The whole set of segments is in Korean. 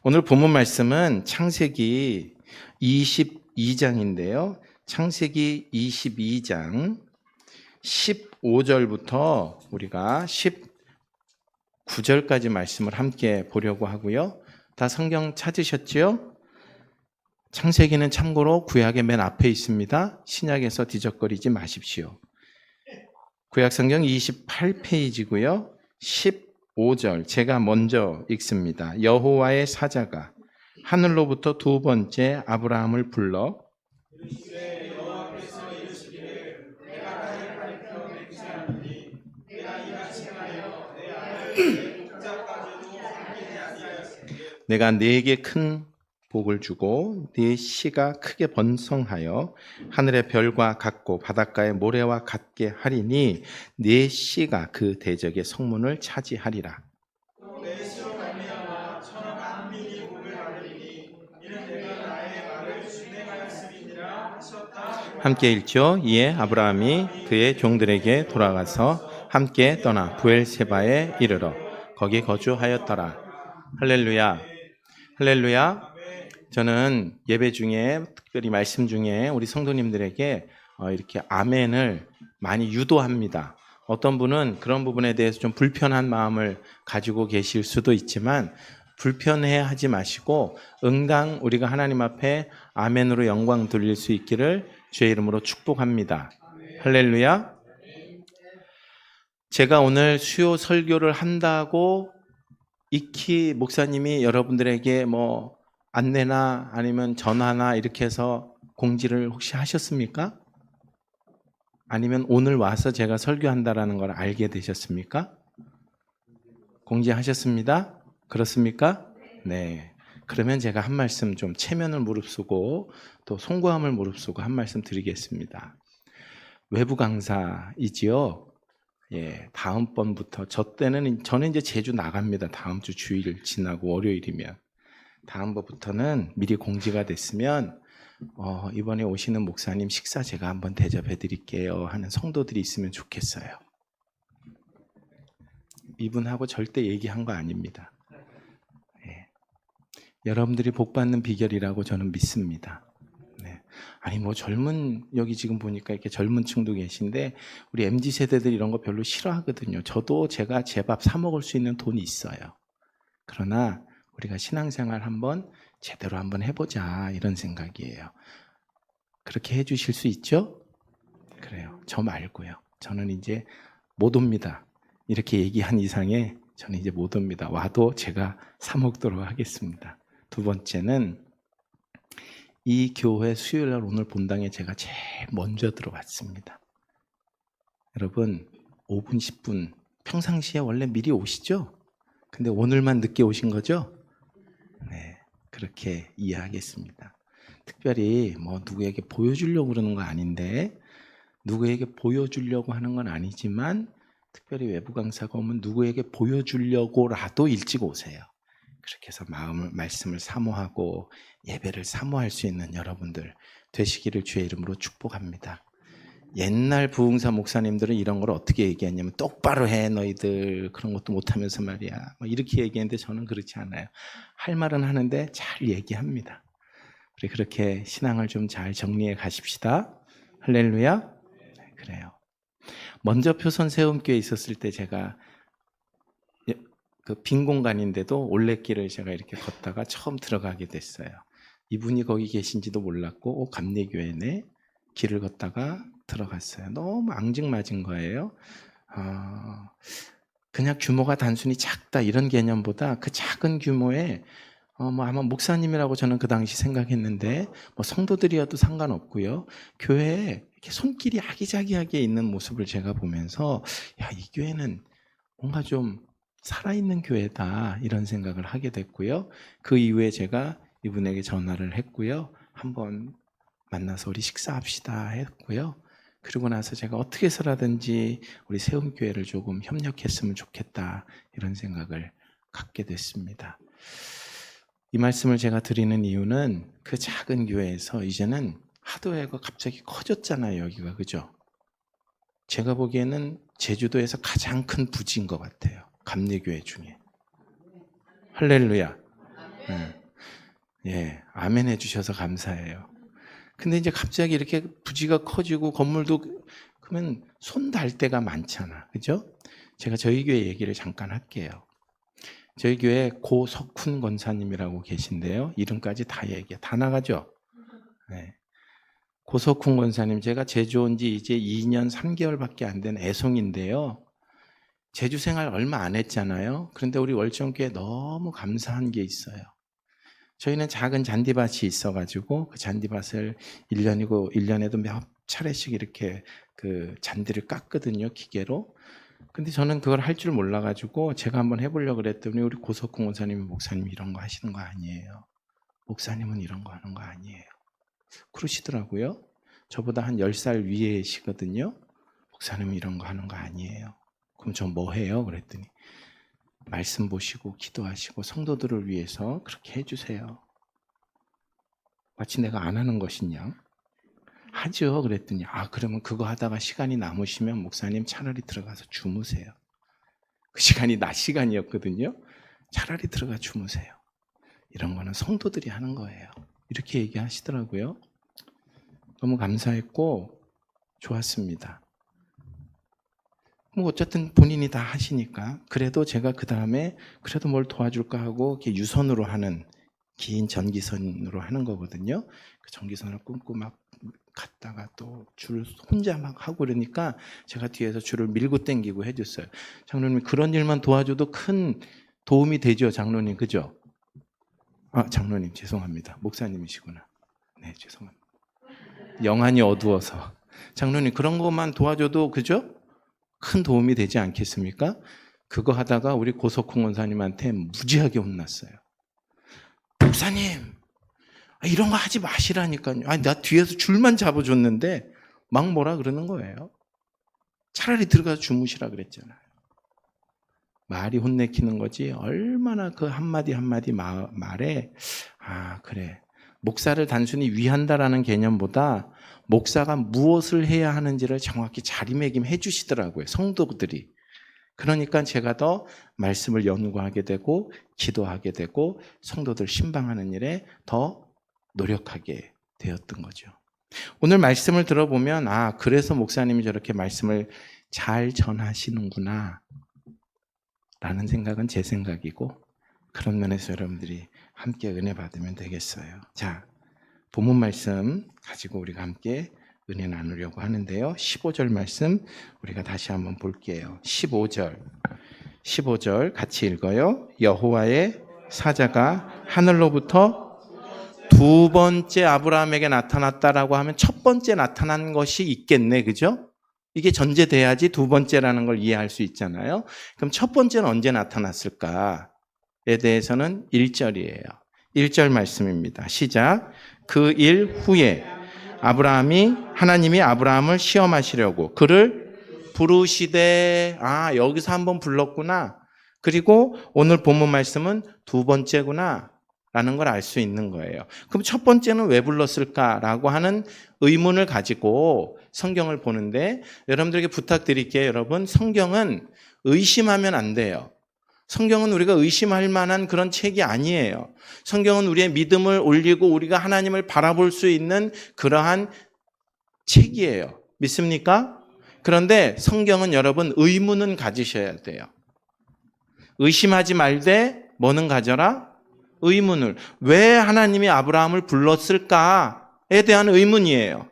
오늘 본문 말씀은 창세기 22장인데요. 창세기 22장 15절부터 우리가 19절까지 말씀을 함께 보려고 하고요. 다 성경 찾으셨지요? 창세기는 참고로 구약의 맨 앞에 있습니다. 신약에서 뒤적거리지 마십시오. 구약 성경 28페이지고요. 15절 제가 먼저 읽습니다. 여호와의 사자가 하늘로부터 두 번째 아브라함을 불러 내가 네게 큰 복을 주고 네 씨가 크게 번성하여 하늘의 별과 같고 바닷가의 모래와 같게 하리니 네 씨가 그 대적의 성문을 차지하리라. 내 씨로 말미암아 천하 만민이 복을 받으리니 이는 내가 나의 말을 준행하였음이니라 하셨다. 함께 읽죠. 이에 아브라함이 그의 종들에게 돌아가서 함께 떠나 부엘세바에 이르러 거기 거주하였더라. 할렐루야. 할렐루야. 저는 예배 중에 특별히 말씀 중에 우리 성도님들에게 이렇게 아멘을 많이 유도합니다. 어떤 분은 그런 부분에 대해서 좀 불편한 마음을 가지고 계실 수도 있지만 불편해하지 마시고 응당 우리가 하나님 앞에 아멘으로 영광 돌릴 수 있기를 주의 이름으로 축복합니다. 할렐루야. 제가 오늘 수요 설교를 한다고 익히 목사님이 여러분들에게 안내나 아니면 전화나 이렇게 해서 공지를 혹시 하셨습니까? 아니면 오늘 와서 제가 설교한다라는 걸 알게 되셨습니까? 공지하셨습니다. 그렇습니까? 네. 그러면 제가 한 말씀 좀 체면을 무릅쓰고 또 송구함을 무릅쓰고 한 말씀 드리겠습니다. 외부 강사이지요. 예, 다음번부터 저는 이제 제주 나갑니다. 다음 주 주일 지나고 월요일이면. 다음번부터는 미리 공지가 됐으면 이번에 오시는 목사님 식사 제가 한번 대접해 드릴게요 하는 성도들이 있으면 좋겠어요. 이분하고 절대 얘기한 거 아닙니다. 네. 여러분들이 복 받는 비결이라고 저는 믿습니다. 네. 아니 여기 지금 보니까 이렇게 젊은 층도 계신데 우리 MZ세대들이 이런 거 별로 싫어하거든요. 저도 제가 제 밥 사 먹을 수 있는 돈이 있어요. 그러나 우리가 신앙생활 한번 제대로 한번 해보자 이런 생각이에요. 그렇게 해주실 수 있죠? 그래요. 저 말고요. 저는 이제 못 옵니다. 이렇게 얘기한 이상에 저는 이제 못 옵니다. 와도 제가 사 먹도록 하겠습니다. 두 번째는 이 교회 수요일날 오늘 본당에 제가 제일 먼저 들어왔습니다. 여러분 5분 10분 평상시에 원래 미리 오시죠? 근데 오늘만 늦게 오신 거죠? 네, 그렇게 이해하겠습니다. 특별히 누구에게 보여주려고 그러는 거 아닌데 누구에게 보여주려고 하는 건 아니지만 특별히 외부 강사가 오면 누구에게 보여주려고라도 일찍 오세요. 그렇게 해서 말씀을 사모하고 예배를 사모할 수 있는 여러분들 되시기를 주의 이름으로 축복합니다. 옛날 부흥사 목사님들은 이런 걸 어떻게 얘기했냐면 똑바로 해 너희들 그런 것도 못하면서 말이야 이렇게 얘기했는데 저는 그렇지 않아요. 할 말은 하는데 잘 얘기합니다. 우리 그렇게 신앙을 좀 잘 정리해 가십시다. 할렐루야. 네, 그래요. 먼저 표선 세움교에 있었을 때 제가 그 빈 공간인데도 올레길을 제가 이렇게 걷다가 처음 들어가게 됐어요. 이분이 거기 계신지도 몰랐고 감리교회네 길을 걷다가 들어갔어요. 너무 앙증맞은 거예요. 그냥 규모가 단순히 작다 이런 개념보다 그 작은 규모에 아마 목사님이라고 저는 그 당시 생각했는데 성도들이어도 상관없고요. 교회에 이렇게 손길이 아기자기하게 있는 모습을 제가 보면서 이 교회는 뭔가 좀 살아있는 교회다 이런 생각을 하게 됐고요. 그 이후에 제가 이분에게 전화를 했고요. 한번 만나서 우리 식사합시다 했고요. 그러고 나서 제가 어떻게 해서라든지 우리 세움교회를 조금 협력했으면 좋겠다 이런 생각을 갖게 됐습니다. 이 말씀을 제가 드리는 이유는 그 작은 교회에서 이제는 하도해가 갑자기 커졌잖아요. 여기가 그죠? 제가 보기에는 제주도에서 가장 큰 부지인 것 같아요. 감리교회 중에. 할렐루야. 예, 아멘 해주셔서 감사해요. 근데 이제 갑자기 이렇게 부지가 커지고 건물도 그러면 손 닿을 때가 많잖아, 그죠? 제가 저희 교회 얘기를 잠깐 할게요. 저희 교회 고석훈 권사님이라고 계신데요. 이름까지 다 나가죠? 네. 고석훈 권사님, 제가 제주 온 지 이제 2년 3개월밖에 안 된 애송인데요. 제주 생활 얼마 안 했잖아요. 그런데 우리 월정교회 너무 감사한 게 있어요. 저희는 작은 잔디밭이 있어가지고 그 잔디밭을 1년에도 몇 차례씩 이렇게 그 잔디를 깎거든요, 기계로. 근데 저는 그걸 할 줄 몰라가지고 제가 한번 해보려고 그랬더니 우리 고석훈 원사님이 목사님 이런 거 하시는 거 아니에요. 목사님은 이런 거 하는 거 아니에요. 그러시더라고요. 저보다 한 10살 위에시거든요. 목사님은 이런 거 하는 거 아니에요. 그럼 저 뭐 해요? 그랬더니 말씀 보시고 기도하시고 성도들을 위해서 그렇게 해주세요. 마치 내가 안 하는 것이냐? 하죠. 그랬더니 그러면 그거 하다가 시간이 남으시면 목사님 차라리 들어가서 주무세요. 그 시간이 낮 시간이었거든요. 차라리 들어가 주무세요. 이런 거는 성도들이 하는 거예요. 이렇게 얘기하시더라고요. 너무 감사했고 좋았습니다. 뭐 어쨌든 본인이 다 하시니까 그래도 제가 그 다음에 그래도 뭘 도와줄까 하고 이렇게 유선으로 하는 긴 전기선으로 하는 거거든요. 그 전기선을 끊고 막 갔다가 또 줄 혼자 막 하고 그러니까 제가 뒤에서 줄을 밀고 당기고 해줬어요. 장로님 그런 일만 도와줘도 큰 도움이 되죠, 장로님, 그죠? 장로님 죄송합니다. 목사님이시구나. 네, 죄송합니다. 영안이 어두워서. 장로님 그런 것만 도와줘도 그죠? 큰 도움이 되지 않겠습니까? 그거 하다가 우리 고석훈 원사님한테 무지하게 혼났어요. 목사님, 이런 거 하지 마시라니까요. 나 뒤에서 줄만 잡아줬는데 막 뭐라 그러는 거예요. 차라리 들어가서 주무시라 그랬잖아요. 말이 혼내키는 거지 얼마나 그 한마디 한마디 말에 그래. 목사를 단순히 위한다라는 개념보다 목사가 무엇을 해야 하는지를 정확히 자리매김해 주시더라고요. 성도들이. 그러니까 제가 더 말씀을 연구하게 되고 기도하게 되고 성도들 신방하는 일에 더 노력하게 되었던 거죠. 오늘 말씀을 들어보면 그래서 목사님이 저렇게 말씀을 잘 전하시는구나 라는 생각은 제 생각이고 그런 면에서 여러분들이 함께 은혜 받으면 되겠어요. 자, 본문 말씀 가지고 우리가 함께 은혜 나누려고 하는데요. 15절 말씀 우리가 다시 한번 볼게요. 15절 같이 읽어요. 여호와의 사자가 하늘로부터 두 번째 아브라함에게 나타났다라고 하면 첫 번째 나타난 것이 있겠네, 그죠? 이게 전제돼야지 두 번째라는 걸 이해할 수 있잖아요. 그럼 첫 번째는 언제 나타났을까에 대해서는 1절이에요. 1절 말씀입니다. 시작. 그 일 후에 하나님이 아브라함을 시험하시려고 그를 부르시되 여기서 한번 불렀구나. 그리고 오늘 본문 말씀은 두 번째구나 라는 걸 알 수 있는 거예요. 그럼 첫 번째는 왜 불렀을까라고 하는 의문을 가지고 성경을 보는데 여러분들에게 부탁드릴게요. 여러분, 성경은 의심하면 안 돼요. 성경은 우리가 의심할 만한 그런 책이 아니에요. 성경은 우리의 믿음을 올리고 우리가 하나님을 바라볼 수 있는 그러한 책이에요. 믿습니까? 그런데 성경은 여러분 의문은 가지셔야 돼요. 의심하지 말되 뭐는 가져라? 의문을. 왜 하나님이 아브라함을 불렀을까에 대한 의문이에요.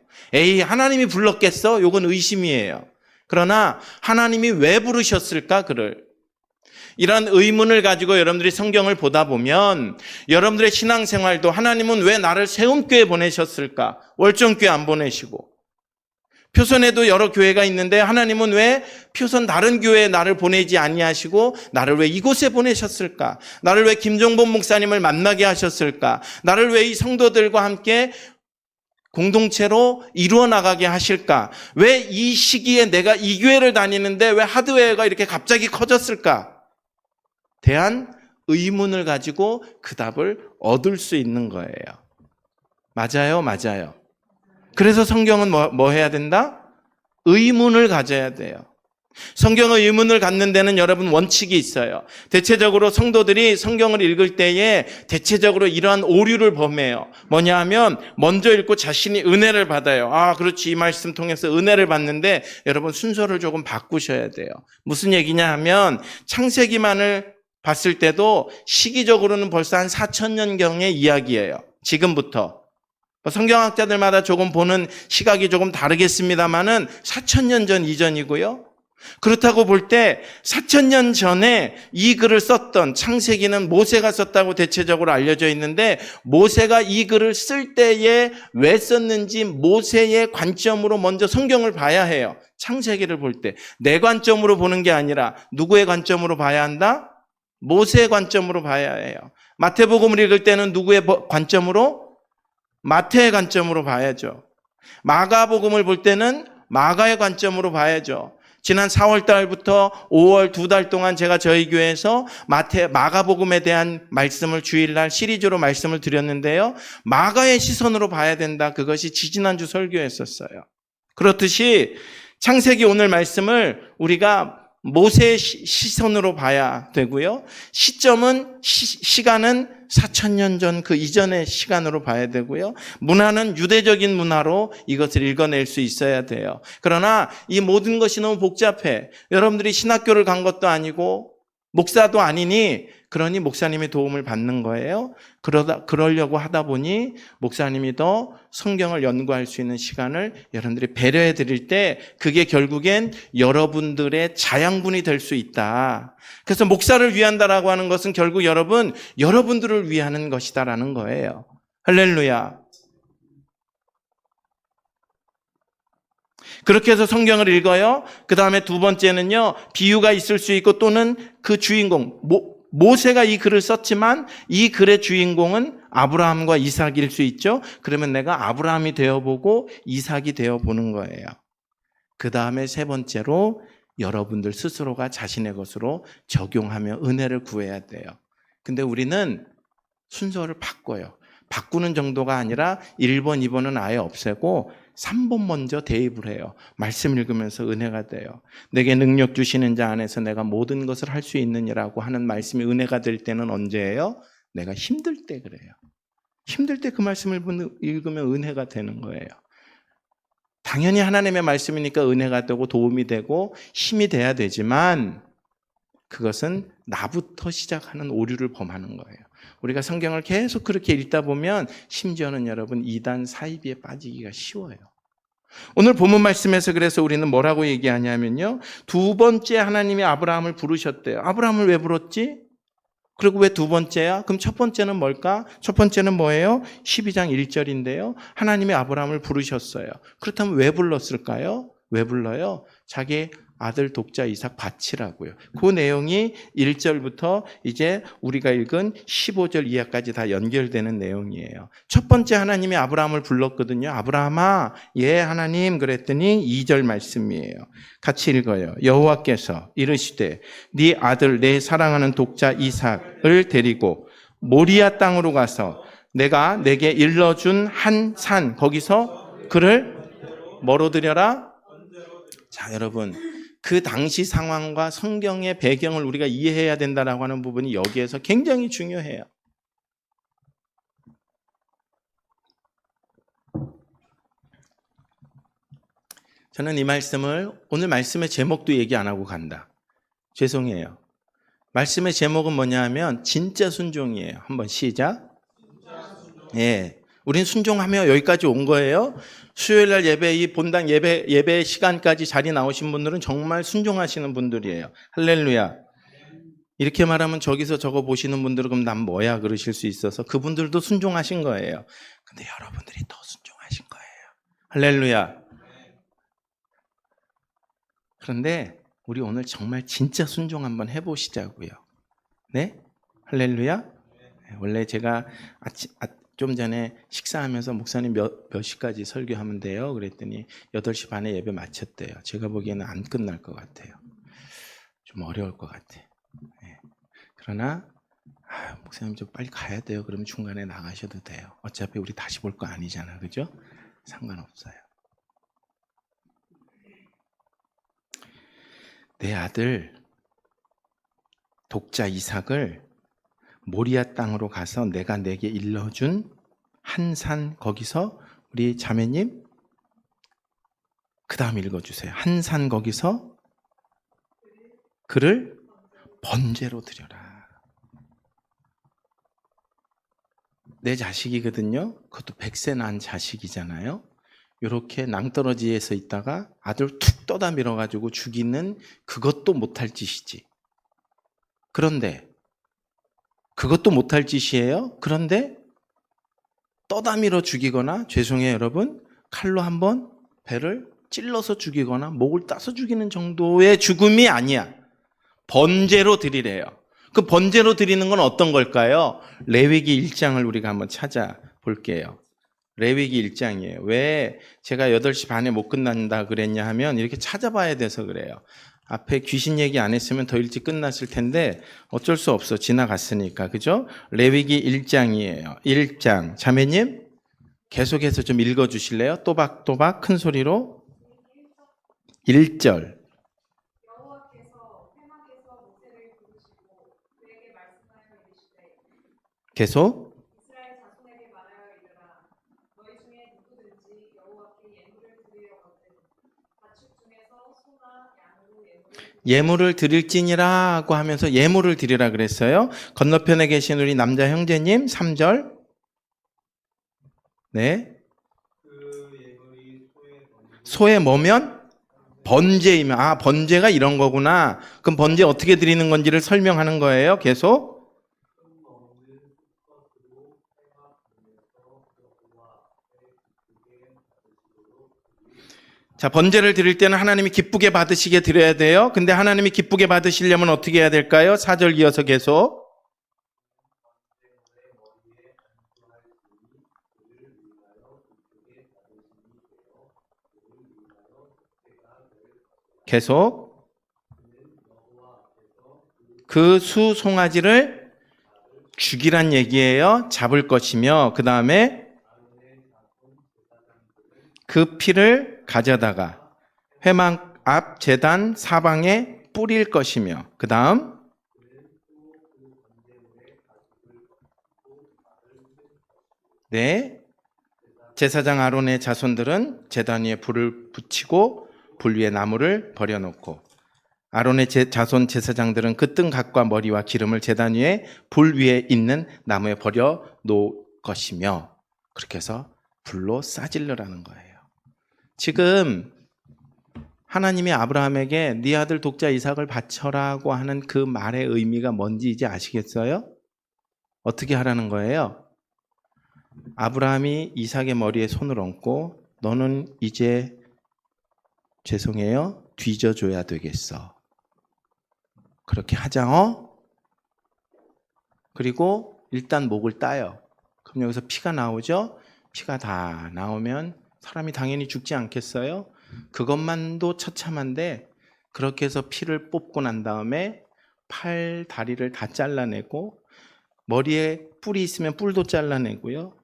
하나님이 불렀겠어? 이건 의심이에요. 그러나 하나님이 왜 부르셨을까? 그를. 이런 의문을 가지고 여러분들이 성경을 보다 보면 여러분들의 신앙생활도 하나님은 왜 나를 세움교회 보내셨을까? 월정교회 안 보내시고 표선에도 여러 교회가 있는데 하나님은 왜 표선 다른 교회에 나를 보내지 아니하시고 나를 왜 이곳에 보내셨을까? 나를 왜 김종범 목사님을 만나게 하셨을까? 나를 왜 이 성도들과 함께 공동체로 이루어 나가게 하실까? 왜 이 시기에 내가 이 교회를 다니는데 왜 하드웨어가 이렇게 갑자기 커졌을까? 대한 의문을 가지고 그 답을 얻을 수 있는 거예요. 맞아요? 그래서 성경은 뭐 해야 된다? 의문을 가져야 돼요. 성경의 의문을 갖는 데는 여러분 원칙이 있어요. 대체적으로 성도들이 성경을 읽을 때에 대체적으로 이러한 오류를 범해요. 뭐냐 하면 먼저 읽고 자신이 은혜를 받아요. 아, 그렇지. 이 말씀 통해서 은혜를 받는데 여러분 순서를 조금 바꾸셔야 돼요. 무슨 얘기냐 하면 창세기만을 봤을 때도 시기적으로는 벌써 한 4,000년경의 이야기예요. 지금부터. 성경학자들마다 조금 보는 시각이 조금 다르겠습니다만은 4,000년 전 이전이고요. 그렇다고 볼 때 4,000년 전에 이 글을 썼던 창세기는 모세가 썼다고 대체적으로 알려져 있는데 모세가 이 글을 쓸 때에 왜 썼는지 모세의 관점으로 먼저 성경을 봐야 해요. 창세기를 볼 때. 내 관점으로 보는 게 아니라 누구의 관점으로 봐야 한다? 모세의 관점으로 봐야 해요. 마태복음을 읽을 때는 누구의 관점으로? 마태의 관점으로 봐야죠. 마가복음을 볼 때는 마가의 관점으로 봐야죠. 지난 4월 달부터 5월 2달 동안 제가 저희 교회에서 마가복음에 대한 말씀을 주일날 시리즈로 말씀을 드렸는데요. 마가의 시선으로 봐야 된다. 그것이 지지난주 설교였었어요. 그렇듯이 창세기 오늘 말씀을 우리가 모세의 시선으로 봐야 되고요. 시간은 4,000년 전 그 이전의 시간으로 봐야 되고요. 문화는 유대적인 문화로 이것을 읽어낼 수 있어야 돼요. 그러나 이 모든 것이 너무 복잡해. 여러분들이 신학교를 간 것도 아니고 목사도 아니니 그러니 목사님의 도움을 받는 거예요. 그러려고 하다 보니 목사님이 더 성경을 연구할 수 있는 시간을 여러분들이 배려해 드릴 때 그게 결국엔 여러분들의 자양분이 될 수 있다. 그래서 목사를 위한다라고 하는 것은 결국 여러분들을 위하는 것이다라는 거예요. 할렐루야. 그렇게 해서 성경을 읽어요. 그 다음에 두 번째는요, 비유가 있을 수 있고 또는 그 주인공, 모세가 이 글을 썼지만 이 글의 주인공은 아브라함과 이삭일 수 있죠. 그러면 내가 아브라함이 되어보고 이삭이 되어보는 거예요. 그 다음에 세 번째로 여러분들 스스로가 자신의 것으로 적용하며 은혜를 구해야 돼요. 근데 우리는 순서를 바꿔요. 바꾸는 정도가 아니라 1번, 2번은 아예 없애고 3번 먼저 대입을 해요. 말씀 읽으면서 은혜가 돼요. 내게 능력 주시는 자 안에서 내가 모든 것을 할 수 있느니라고 하는 말씀이 은혜가 될 때는 언제예요? 내가 힘들 때 그래요. 힘들 때 그 말씀을 읽으면 은혜가 되는 거예요. 당연히 하나님의 말씀이니까 은혜가 되고 도움이 되고 힘이 돼야 되지만 그것은 나부터 시작하는 오류를 범하는 거예요. 우리가 성경을 계속 그렇게 읽다 보면 심지어는 여러분 이단 사이비에 빠지기가 쉬워요. 오늘 본문 말씀에서 그래서 우리는 뭐라고 얘기하냐면요. 두 번째 하나님이 아브라함을 부르셨대요. 아브라함을 왜 불렀지? 그리고 왜 두 번째야? 그럼 첫 번째는 뭘까? 첫 번째는 뭐예요? 12장 1절인데요. 하나님이 아브라함을 부르셨어요. 그렇다면 왜 불렀을까요? 왜 불러요? 자기 아들 독자 이삭 바치라고요. 그 내용이 1절부터 이제 우리가 읽은 15절 이하까지 다 연결되는 내용이에요. 첫 번째 하나님이 아브라함을 불렀거든요. 아브라함아, 예 하나님 그랬더니 2절 말씀이에요. 같이 읽어요. 여호와께서 이르시되 네 아들 내 사랑하는 독자 이삭을 데리고 모리아 땅으로 가서 내가 내게 일러준 한 산 거기서 그를 뭐로 드려라? 자, 여러분 그 당시 상황과 성경의 배경을 우리가 이해해야 된다라고 하는 부분이 여기에서 굉장히 중요해요. 저는 이 말씀을 오늘 말씀의 제목도 얘기 안 하고 간다. 죄송해요. 말씀의 제목은 뭐냐 하면 진짜 순종이에요. 한번 시작. 예. 우린 순종하며 여기까지 온 거예요. 수요일날 예배, 이 본당 예배 시간까지 자리 나오신 분들은 정말 순종하시는 분들이에요. 할렐루야. 이렇게 말하면 저기서 저거 보시는 분들은 그럼 난 뭐야 그러실 수 있어서 그분들도 순종하신 거예요. 근데 여러분들이 더 순종하신 거예요. 할렐루야. 그런데 우리 오늘 정말 진짜 순종 한번 해보시자고요. 네? 할렐루야. 원래 제가 좀 전에 식사하면서 목사님 몇 시까지 설교하면 돼요? 그랬더니 8시 반에 예배 마쳤대요. 제가 보기에는 안 끝날 것 같아요. 좀 어려울 것 같아. 네. 그러나 목사님 좀 빨리 가야 돼요. 그러면 중간에 나가셔도 돼요. 어차피 우리 다시 볼 거 아니잖아. 그죠? 상관없어요. 내 아들 독자 이삭을 모리아 땅으로 가서 내가 내게 일러준 한 산, 거기서 우리 자매님 그 다음 읽어주세요. 한 산 거기서 그를 번제로 드려라. 내 자식이거든요. 그것도 100세 난 자식이잖아요. 이렇게 낭떠러지에서 있다가 아들 툭 떠다 밀어가지고 죽이는 그것도 못할 짓이지. 그런데 그것도 못할 짓이에요. 그런데 떠다 밀어 죽이거나, 죄송해요 여러분, 칼로 한번 배를 찔러서 죽이거나 목을 따서 죽이는 정도의 죽음이 아니야. 번제로 드리래요. 그 번제로 드리는 건 어떤 걸까요? 레위기 1장을 우리가 한번 찾아볼게요. 레위기 1장이에요. 왜 제가 8시 반에 못 끝난다 그랬냐 하면 이렇게 찾아봐야 돼서 그래요. 앞에 귀신 얘기 안 했으면 더 일찍 끝났을 텐데 어쩔 수 없어. 지나갔으니까. 그죠? 레위기 1장이에요. 1장. 자매님 계속해서 좀 읽어주실래요? 또박또박 큰 소리로. 1절. 계속. 예물을 드릴지니라고 하면서 예물을 드리라 그랬어요. 건너편에 계신 우리 남자 형제님 3절. 네. 소에 뭐면? 번제이면. 아, 번제가 이런 거구나. 그럼 번제 어떻게 드리는 건지를 설명하는 거예요. 계속. 자, 번제를 드릴 때는 하나님이 기쁘게 받으시게 드려야 돼요. 근데 하나님이 기쁘게 받으시려면 어떻게 해야 될까요? 4절 이어서 계속. 계속. 그 수 송아지를 죽이란 얘기예요. 잡을 것이며, 그 다음에 그 피를 가져다가 회막 앞 제단 사방에 뿌릴 것이며, 그 다음 네, 제사장 아론의 자손들은 제단 위에 불을 붙이고 불 위에 나무를 버려놓고, 아론의 자손 제사장들은 그 뜬각과 머리와 기름을 제단 위에 불 위에 있는 나무에 버려 놓을 것이며, 그렇게 해서 불로 싸질러라는 거예요. 지금 하나님이 아브라함에게 네 아들 독자 이삭을 바쳐라고 하는 그 말의 의미가 뭔지 이제 아시겠어요? 어떻게 하라는 거예요? 아브라함이 이삭의 머리에 손을 얹고 너는 이제 죄송해요. 뒤져줘야 되겠어. 그렇게 하자. 그리고 일단 목을 따요. 그럼 여기서 피가 나오죠? 피가 다 나오면 사람이 당연히 죽지 않겠어요? 그것만도 처참한데 그렇게 해서 피를 뽑고 난 다음에 팔, 다리를 다 잘라내고 머리에 뿔이 있으면 뿔도 잘라내고요.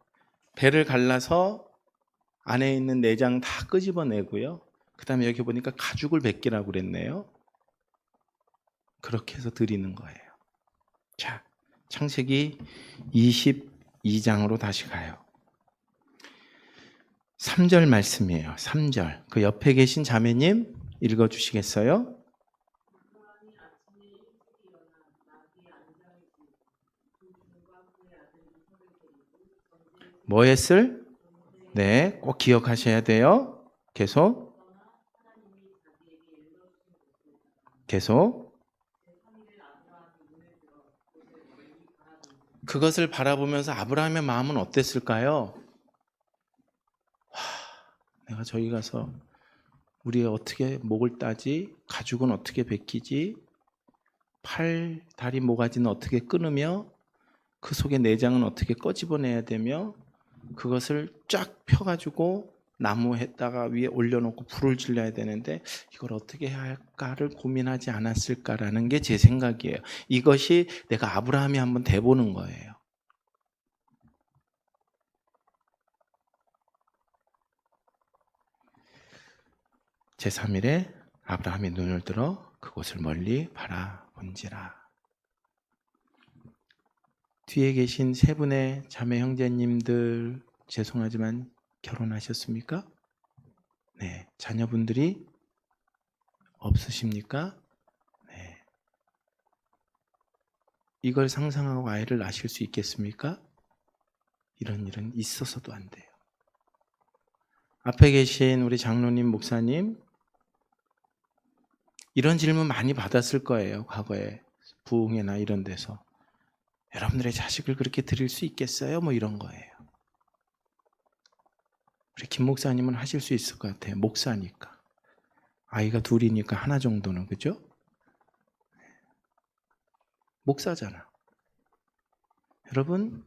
배를 갈라서 안에 있는 내장 다 끄집어내고요. 그 다음에 여기 보니까 가죽을 벗기라고 그랬네요. 그렇게 해서 드리는 거예요. 자, 창세기 22장으로 다시 가요. 3절 말씀이에요. 3절. 그 옆에 계신 자매님 읽어주시겠어요? 뭐 했을? 네, 꼭 기억하셔야 돼요. 계속. 계속. 그것을 바라보면서 아브라함의 마음은 어땠을까요? 내가 저기 가서 우리 어떻게 목을 따지? 가죽은 어떻게 벗기지? 팔, 다리, 모가지는 어떻게 끊으며 그 속에 내장은 어떻게 꺼집어내야 되며 그것을 쫙 펴가지고 나무에다가 위에 올려놓고 불을 질러야 되는데 이걸 어떻게 해야 할까를 고민하지 않았을까라는 게 제 생각이에요. 이것이 내가 아브라함이 한번 돼보는 거예요. 제3일에 아브라함이 눈을 들어 그곳을 멀리 바라본지라. 뒤에 계신 세 분의 자매 형제님들, 죄송하지만 결혼하셨습니까? 네. 자녀분들이 없으십니까? 네. 이걸 상상하고 아이를 낳으실 수 있겠습니까? 이런 일은 있어서도 안 돼요. 앞에 계신 우리 장로님, 목사님, 이런 질문 많이 받았을 거예요. 과거에 부흥회나 이런 데서. 여러분들의 자식을 그렇게 드릴 수 있겠어요? 뭐 이런 거예요. 우리 김 목사님은 하실 수 있을 것 같아요. 목사니까. 아이가 둘이니까 하나 정도는, 그죠? 목사잖아. 여러분,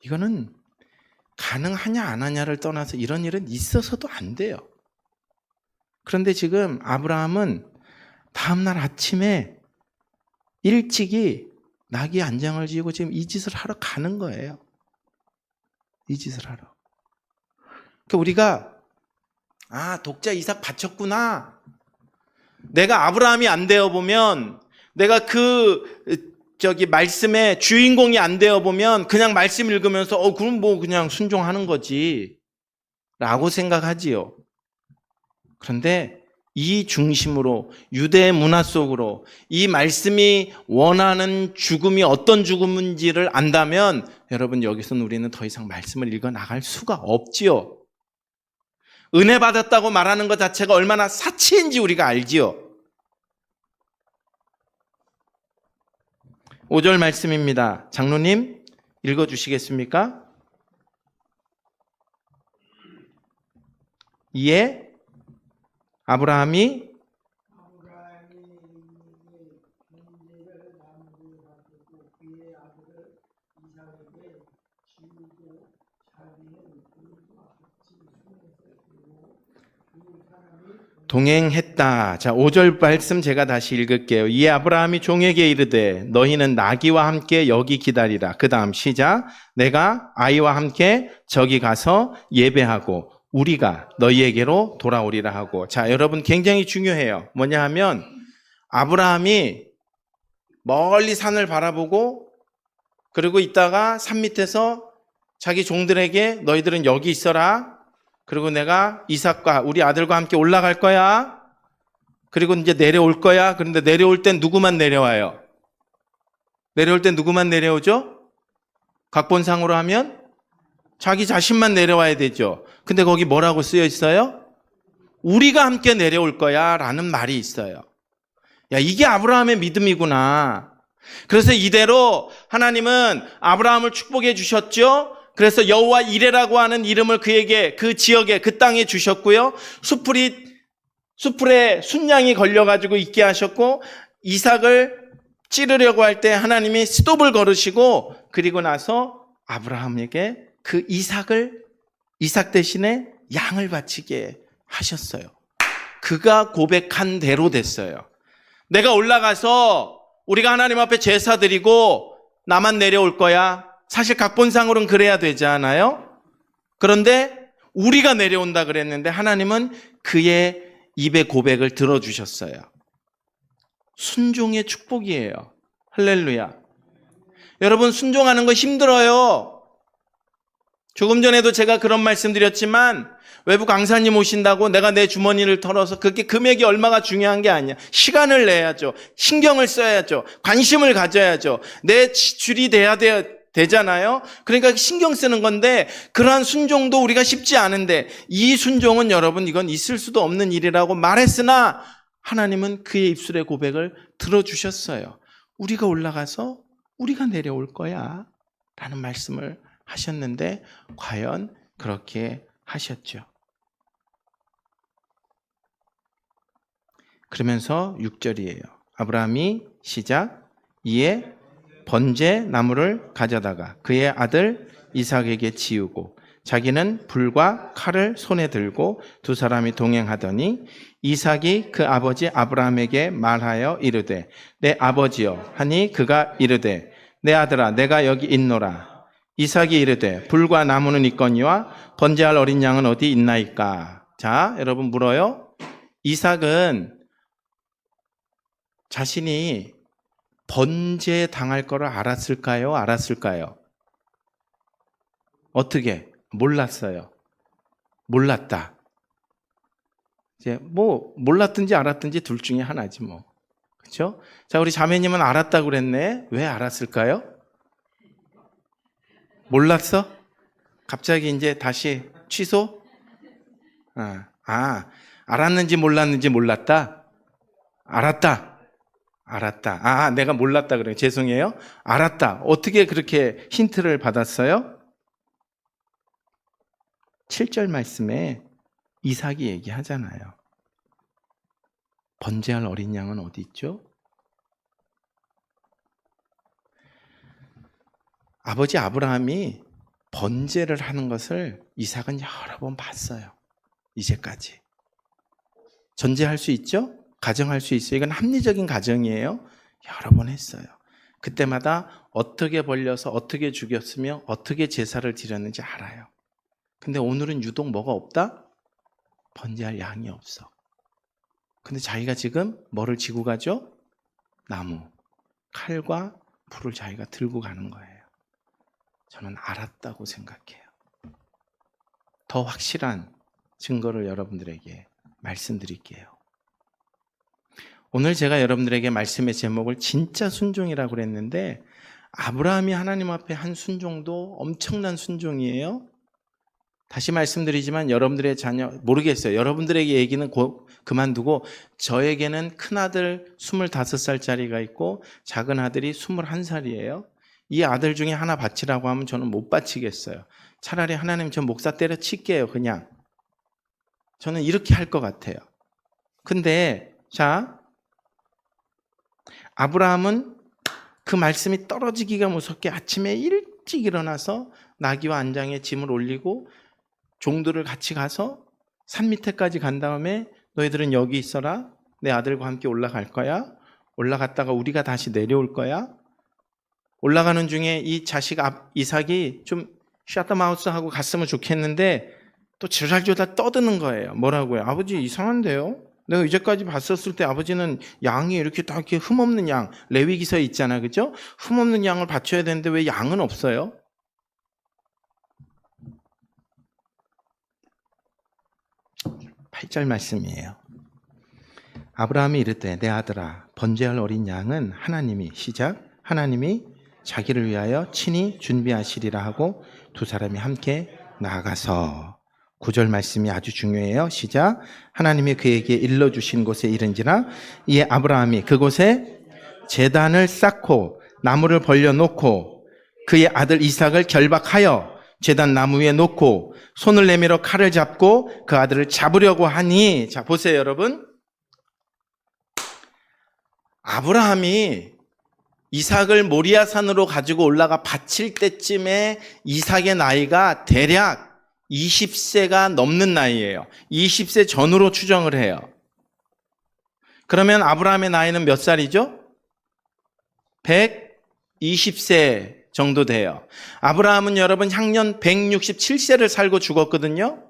이거는 가능하냐 안 하냐를 떠나서 이런 일은 있어서도 안 돼요. 그런데 지금 아브라함은 다음날 아침에 일찍이 나귀 안장을 지고 지금 이 짓을 하러 가는 거예요. 이 짓을 하러. 그러니까 우리가 독자 이삭 바쳤구나. 내가 아브라함이 안 되어 보면, 내가 말씀의 주인공이 안 되어 보면 그냥 말씀 읽으면서 그럼 뭐 그냥 순종하는 거지 라고 생각하지요. 그런데 이 중심으로, 유대의 문화 속으로 이 말씀이 원하는 죽음이 어떤 죽음인지를 안다면 여러분, 여기서는 우리는 더 이상 말씀을 읽어 나갈 수가 없지요. 은혜 받았다고 말하는 것 자체가 얼마나 사치인지 우리가 알지요. 5절 말씀입니다. 장로님 읽어주시겠습니까? 이에 아브라함이 동행했다. 자, 5절 말씀 제가 다시 읽을게요. 이에 아브라함이 종에게 이르되 너희는 나귀와 함께 여기 기다리라. 그 다음 시작. 내가 아이와 함께 저기 가서 예배하고 우리가 너희에게로 돌아오리라 하고. 자, 여러분 굉장히 중요해요. 뭐냐 하면 아브라함이 멀리 산을 바라보고 그리고 있다가 산 밑에서 자기 종들에게 너희들은 여기 있어라. 그리고 내가 이삭과 우리 아들과 함께 올라갈 거야. 그리고 이제 내려올 거야. 그런데 내려올 땐 누구만 내려와요? 내려올 땐 누구만 내려오죠? 각본상으로 하면 자기 자신만 내려와야 되죠. 근데 거기 뭐라고 쓰여 있어요? 우리가 함께 내려올 거야 라는 말이 있어요. 야, 이게 아브라함의 믿음이구나. 그래서 이대로 하나님은 아브라함을 축복해 주셨죠. 그래서 여호와 이레라고 하는 이름을 그에게, 그 지역에, 그 땅에 주셨고요. 수풀에 순양이 걸려가지고 있게 하셨고, 이삭을 찌르려고 할 때 하나님이 스톱을 걸으시고, 그리고 나서 아브라함에게 그 이삭 대신에 양을 바치게 하셨어요. 그가 고백한 대로 됐어요. 내가 올라가서 우리가 하나님 앞에 제사 드리고 나만 내려올 거야. 사실 각본상으로는 그래야 되잖아요. 그런데 우리가 내려온다 그랬는데 하나님은 그의 입의 고백을 들어주셨어요. 순종의 축복이에요. 할렐루야. 여러분, 순종하는 거 힘들어요. 조금 전에도 제가 그런 말씀 드렸지만 외부 강사님 오신다고 내가 내 주머니를 털어서 그게 금액이 얼마가 중요한 게 아니야. 시간을 내야죠. 신경을 써야죠. 관심을 가져야죠. 내 지출이 돼야 되잖아요. 그러니까 신경 쓰는 건데 그러한 순종도 우리가 쉽지 않은데 이 순종은 여러분 이건 있을 수도 없는 일이라고 말했으나 하나님은 그의 입술의 고백을 들어주셨어요. 우리가 올라가서 우리가 내려올 거야 라는 말씀을 하셨는데 과연 그렇게 하셨죠. 그러면서 6절이에요. 아브라함이 시작. 이에 번제 나무를 가져다가 그의 아들 이삭에게 지우고 자기는 불과 칼을 손에 들고 두 사람이 동행하더니 이삭이 그 아버지 아브라함에게 말하여 이르되 내 아버지여 하니 그가 이르되 내 아들아 내가 여기 있노라. 이삭이 이르되 불과 나무는 있거니와 번제할 어린 양은 어디 있나이까. 자, 여러분 물어요. 이삭은 자신이 번제 당할 거를 알았을까요? 알았을까요? 어떻게? 몰랐어요. 몰랐다. 이제 뭐 몰랐든지 알았든지 둘 중에 하나지 뭐. 그렇죠? 자, 우리 자매님은 알았다고 그랬네. 왜 알았을까요? 몰랐어? 갑자기 이제 다시 취소? 알았는지 몰랐는지 몰랐다? 알았다. 알았다. 내가 몰랐다 그래요. 죄송해요. 알았다. 어떻게 그렇게 힌트를 받았어요? 7절 말씀에 이삭이 얘기하잖아요. 번제할 어린 양은 어디 있죠? 아버지 아브라함이 번제를 하는 것을 이삭은 여러 번 봤어요. 이제까지. 전제할 수 있죠? 가정할 수 있어요. 이건 합리적인 가정이에요. 여러 번 했어요. 그때마다 어떻게 벌려서 어떻게 죽였으며 어떻게 제사를 드렸는지 알아요. 근데 오늘은 유독 뭐가 없다? 번제할 양이 없어. 근데 자기가 지금 뭐를 지고 가죠? 나무, 칼과 불을 자기가 들고 가는 거예요. 저는 알았다고 생각해요. 더 확실한 증거를 여러분들에게 말씀드릴게요. 오늘 제가 여러분들에게 말씀의 제목을 진짜 순종이라고 그랬는데 아브라함이 하나님 앞에 한 순종도 엄청난 순종이에요. 다시 말씀드리지만 여러분들의 자녀 모르겠어요. 여러분들에게 얘기는 그만두고 저에게는 큰아들 25살짜리가 있고 작은 아들이 21살이에요. 이 아들 중에 하나 바치라고 하면 저는 못 바치겠어요. 차라리 하나님 저 목사 때려칠게요. 그냥. 저는 이렇게 할 것 같아요. 근데 자 아브라함은 그 말씀이 떨어지기가 무섭게 아침에 일찍 일어나서 나귀와 안장에 짐을 올리고 종들을 같이 가서 산 밑에까지 간 다음에 너희들은 여기 있어라. 내 아들과 함께 올라갈 거야. 올라갔다가 우리가 다시 내려올 거야. 올라가는 중에 이 자식 이삭이 좀 샷더마우스 하고 갔으면 좋겠는데 또 조잘조잘 떠드는 거예요. 뭐라고요? 아버지 이상한데요? 내가 이제까지 봤었을 때 아버지는 양이 이렇게 딱 이렇게 흠없는 양, 레위기서에 있잖아, 그죠? 흠없는 양을 바쳐야 되는데 왜 양은 없어요? 팔 절 말씀이에요. 아브라함이 이르되 내 아들아 번제할 어린 양은 하나님이 자기를 위하여 친히 준비하시리라 하고 두 사람이 함께 나아가서 9절 말씀이 아주 중요해요. 시작. 하나님이 그에게 일러주신 곳에 이른지라 이에 아브라함이 그곳에 제단을 쌓고 나무를 벌려놓고 그의 아들 이삭을 결박하여 제단 나무 위에 놓고 손을 내밀어 칼을 잡고 그 아들을 잡으려고 하니 자 보세요 여러분. 아브라함이 이삭을 모리아산으로 가지고 올라가 바칠 때쯤에 이삭의 나이가 대략 20세가 넘는 나이예요. 20세 전후로 추정을 해요. 그러면 아브라함의 나이는 몇 살이죠? 120세 정도 돼요. 아브라함은 여러분 향년 167세를 살고 죽었거든요.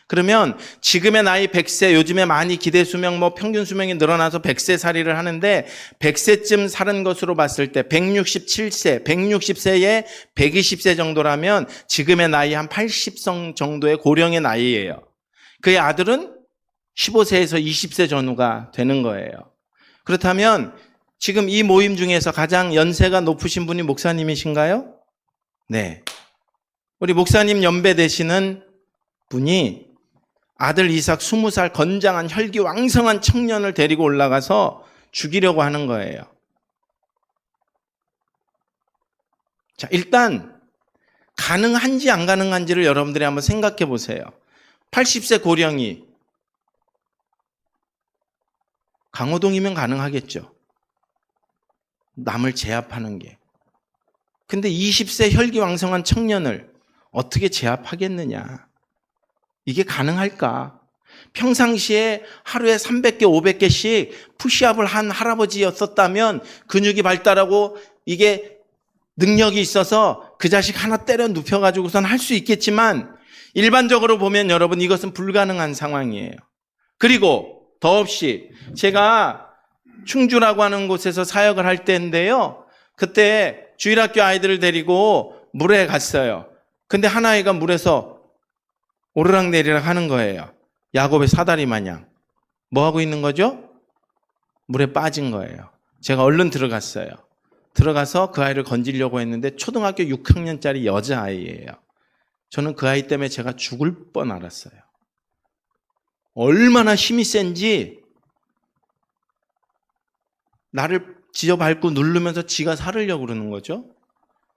그러면 지금의 나이 100세, 요즘에 많이 기대 수명, 평균 수명이 늘어나서 100세 살이를 하는데 100세쯤 사는 것으로 봤을 때 167세, 160세에 120세 정도라면 지금의 나이 한 80성 정도의 고령의 나이예요. 그의 아들은 15세에서 20세 전후가 되는 거예요. 그렇다면 지금 이 모임 중에서 가장 연세가 높으신 분이 목사님이신가요? 네. 우리 목사님 연배 되시는 분이 아들 이삭 20살 건장한 혈기왕성한 청년을 데리고 올라가서 죽이려고 하는 거예요. 자, 일단 가능한지 안 가능한지를 여러분들이 한번 생각해 보세요. 80세 고령이 강호동이면 가능하겠죠. 남을 제압하는 게. 근데 20세 혈기왕성한 청년을 어떻게 제압하겠느냐. 이게 가능할까? 평상시에 하루에 300개, 500개씩 푸시업을 한 할아버지였었다면 근육이 발달하고 이게 능력이 있어서 그 자식 하나 때려 눕혀가지고선 할 수 있겠지만 일반적으로 보면 여러분 이것은 불가능한 상황이에요. 그리고 더없이 제가 충주라고 하는 곳에서 사역을 할 때인데요. 그때 주일학교 아이들을 데리고 물에 갔어요. 근데 한 아이가 물에서 오르락내리락 하는 거예요. 야곱의 사다리 마냥. 뭐 하고 있는 거죠? 물에 빠진 거예요. 제가 얼른 들어갔어요. 들어가서 그 아이를 건지려고 했는데 초등학교 6학년짜리 여자아이예요. 저는 그 아이 때문에 제가 죽을 뻔 알았어요. 얼마나 힘이 센지 나를 지어밟고 누르면서 지가 살으려고 그러는 거죠.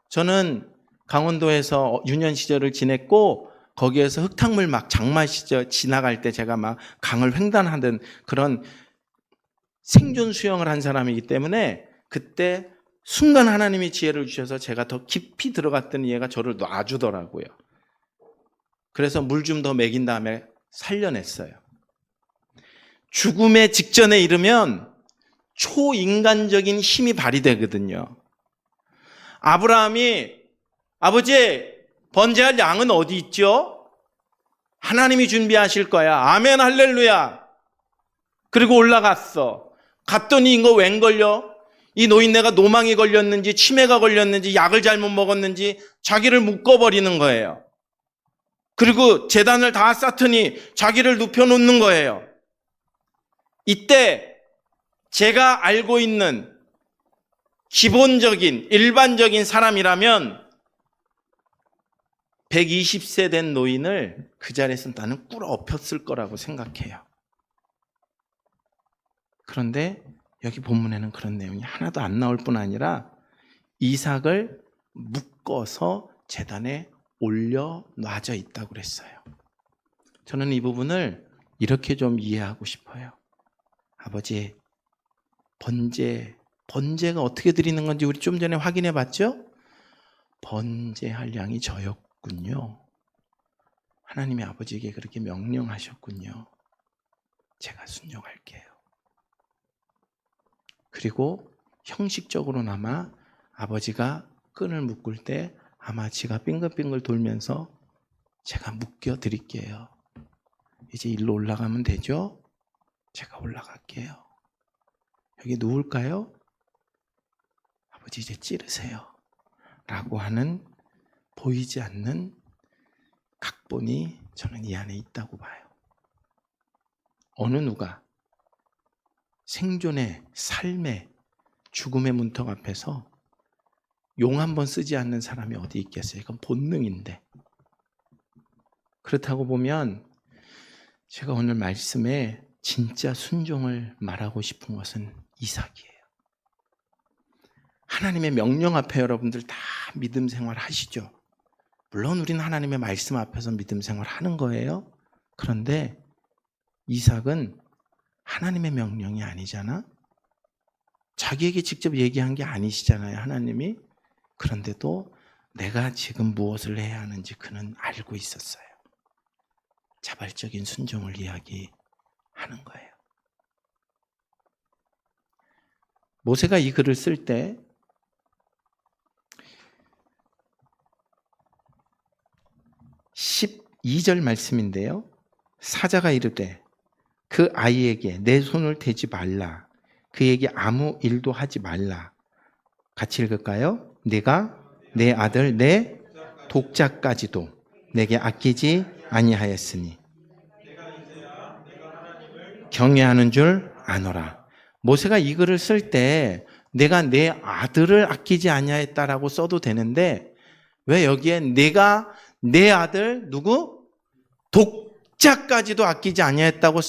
저는 강원도에서 유년 시절을 지냈고 거기에서 흙탕물 막 장마 시절 지나갈 때 제가 막 강을 횡단하던 그런 생존 수영을 한 사람이기 때문에 그때 순간 하나님이 지혜를 주셔서 제가 더 깊이 들어갔더니 얘가 저를 놔주더라고요. 그래서 물 좀 더 먹인 다음에 살려냈어요. 죽음의 직전에 이르면 초인간적인 힘이 발휘되거든요. 아브라함이 아버지 번제할 양은 어디 있죠? 하나님이 준비하실 거야. 아멘 할렐루야. 그리고 올라갔어. 갔더니 이거 웬 걸려? 이 노인네가 노망이 걸렸는지 치매가 걸렸는지 약을 잘못 먹었는지 자기를 묶어버리는 거예요. 그리고 제단을 다 쌓더니 자기를 눕혀놓는 거예요. 이때 제가 알고 있는 기본적인 일반적인 사람이라면 120세 된 노인을 그 자리에서 나는 꿇어 엎혔을 거라고 생각해요. 그런데 여기 본문에는 그런 내용이 하나도 안 나올 뿐 아니라 이삭을 묶어서 제단에 올려 놔져 있다고 그랬어요. 저는 이 부분을 이렇게 좀 이해하고 싶어요. 아버지, 번제가 어떻게 드리는 건지 우리 좀 전에 확인해 봤죠? 번제할 양이 저였군요. 하나님이 아버지에게 그렇게 명령하셨군요. 제가 순종할게요. 그리고 형식적으로나마 아버지가 끈을 묶을 때 아마 지가 빙글빙글 돌면서 제가 묶여 드릴게요. 이제 일로 올라가면 되죠? 제가 올라갈게요. 여기 누울까요? 아버지 이제 찌르세요. 라고 하는 보이지 않는 각본이 저는 이 안에 있다고 봐요. 어느 누가 생존의 삶의 죽음의 문턱 앞에서 용 한 번 쓰지 않는 사람이 어디 있겠어요? 이건 본능인데. 그렇다고 보면 제가 오늘 말씀에 진짜 순종을 말하고 싶은 것은 이삭이에요. 하나님의 명령 앞에 여러분들 다 믿음 생활 하시죠? 물론 우리는 하나님의 말씀 앞에서 믿음 생활 하는 거예요. 그런데 이삭은 하나님의 명령이 아니잖아? 자기에게 직접 얘기한 게 아니시잖아요, 하나님이. 그런데도 내가 지금 무엇을 해야 하는지 그는 알고 있었어요. 자발적인 순종을 이야기하는 거예요. 모세가 이 글을 쓸 때 12절 말씀인데요. 사자가 이르되 그 아이에게 내 손을 대지 말라. 그에게 아무 일도 하지 말라. 같이 읽을까요? 내가 내 아들 내 독자까지도 내게 아끼지 아니하였으니 경외하는 줄 아노라. 모세가 이 글을 쓸 때 내가 내 아들을 아끼지 아니하였다라고 써도 되는데 왜 여기에 내가 내 아들 누구? 독자까지도 아끼지 아니하였다고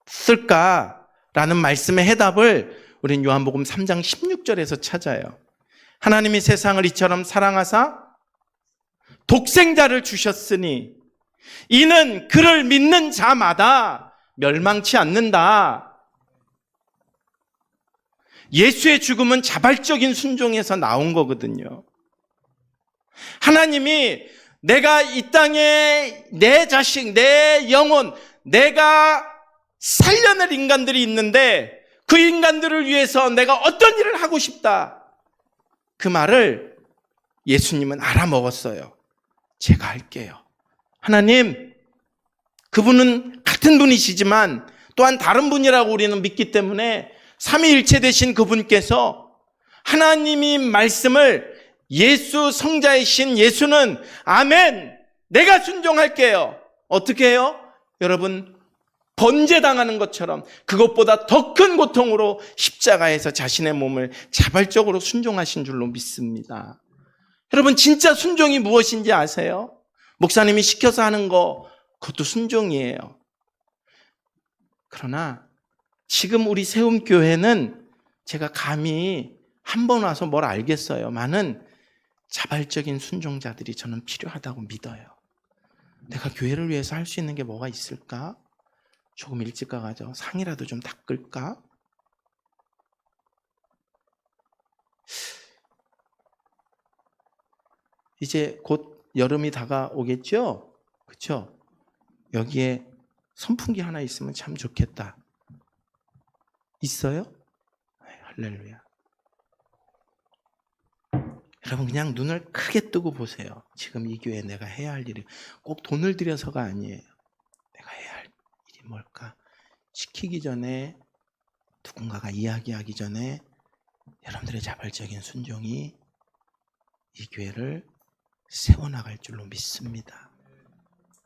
썼을까라는 말씀의 해답을 우리는 요한복음 3장 16절에서 찾아요. 하나님이 세상을 이처럼 사랑하사 독생자를 주셨으니 이는 그를 믿는 자마다 멸망치 않는다. 예수의 죽음은 자발적인 순종에서 나온 거거든요. 하나님이 내가 이 땅에 내 자식, 내 영혼, 내가 살려낼 인간들이 있는데 그 인간들을 위해서 내가 어떤 일을 하고 싶다. 그 말을 예수님은 알아먹었어요. 제가 할게요. 하나님, 그분은 같은 분이시지만 또한 다른 분이라고 우리는 믿기 때문에 삼위일체 되신 그분께서 하나님이 말씀을 예수 성자이신 예수는 아멘 내가 순종할게요. 어떻게 해요? 여러분 번제당하는 것처럼 그것보다 더 큰 고통으로 십자가에서 자신의 몸을 자발적으로 순종하신 줄로 믿습니다. 여러분 진짜 순종이 무엇인지 아세요? 목사님이 시켜서 하는 거 그것도 순종이에요. 그러나 지금 우리 세움교회는 제가 감히 한 번 와서 뭘 알겠어요. 많은 자발적인 순종자들이 저는 필요하다고 믿어요. 내가 교회를 위해서 할 수 있는 게 뭐가 있을까? 조금 일찍 가가지고 상이라도 좀 닦을까? 이제 곧 여름이 다가오겠죠? 그렇죠? 여기에 선풍기 하나 있으면 참 좋겠다. 있어요? 할렐루야. 여러분 그냥 눈을 크게 뜨고 보세요. 지금 이 교회에 내가 해야 할 일이 꼭 돈을 들여서가 아니에요. 내가 해야 할 일이 뭘까? 시키기 전에 누군가가 이야기하기 전에 여러분들의 자발적인 순종이 이 교회를 세워나갈 줄로 믿습니다.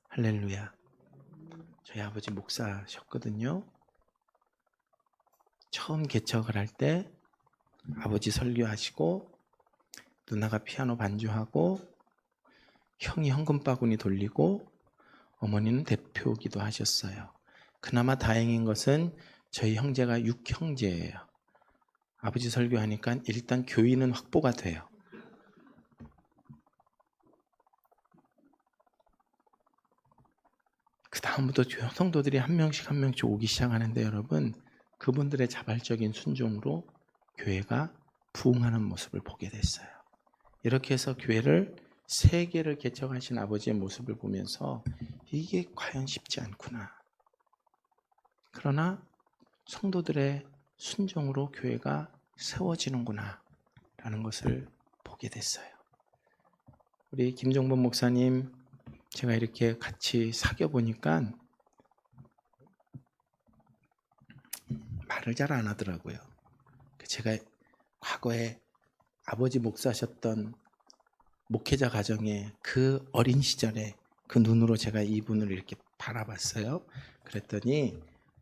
할렐루야. 저희 아버지 목사셨거든요. 처음 개척을 할 때 아버지 설교하시고 누나가 피아노 반주하고 형이 현금바구니 돌리고 어머니는 대표기도 하셨어요. 그나마 다행인 것은 저희 형제가 6형제예요. 아버지 설교하니까 일단 교인은 확보가 돼요. 그 다음부터 성도들이 한 명씩 한 명씩 오기 시작하는데 여러분 그분들의 자발적인 순종으로 교회가 부흥하는 모습을 보게 됐어요. 이렇게 해서 교회를 3개를 개척하신 아버지의 모습을 보면서 이게 과연 쉽지 않구나. 그러나 성도들의 순종으로 교회가 세워지는구나 라는 것을 보게 됐어요. 우리 김종범 목사님 제가 이렇게 같이 사귀어 보니까 말을 잘 안 하더라고요. 제가 과거에 아버지 목사셨던 목회자 가정에 그 어린 시절에 그 눈으로 제가 이분을 이렇게 바라봤어요. 그랬더니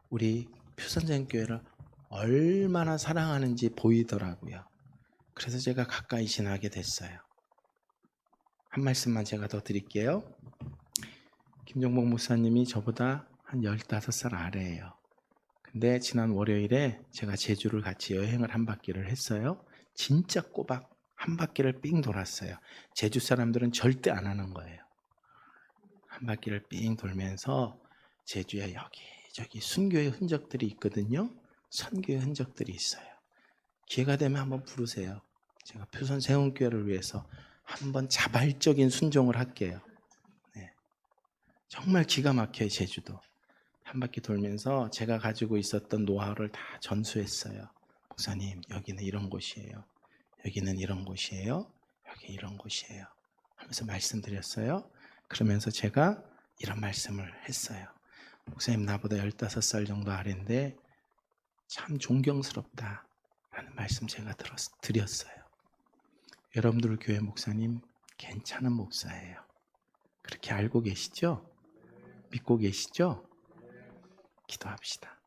우리 표선생교회를 얼마나 사랑하는지 보이더라고요. 그래서 제가 가까이 지나게 됐어요. 한 말씀만 제가 더 드릴게요. 김종복 목사님이 저보다 한 15살 아래예요. 근데 지난 월요일에 제가 제주를 같이 여행을 한 바퀴를 했어요. 진짜 꼬박 한 바퀴를 삥 돌았어요. 제주 사람들은 절대 안 하는 거예요. 한 바퀴를 삥 돌면서 제주에 여기저기 순교의 흔적들이 있거든요. 선교의 흔적들이 있어요. 기회가 되면 한번 부르세요. 제가 표선 세운교회를 위해서 한번 자발적인 순종을 할게요. 네. 정말 기가 막혀요. 제주도. 한 바퀴 돌면서 제가 가지고 있었던 노하우를 다 전수했어요. 목사님 여기는 이런 곳이에요. 여기는 이런 곳이에요. 여기 이런 곳이에요. 하면서 말씀드렸어요. 그러면서 제가 이런 말씀을 했어요. 목사님 나보다 15살 정도 아래인데 참 존경스럽다 라는 말씀 제가 드렸어요. 여러분들 교회 목사님 괜찮은 목사예요. 그렇게 알고 계시죠? 믿고 계시죠? 기도합시다.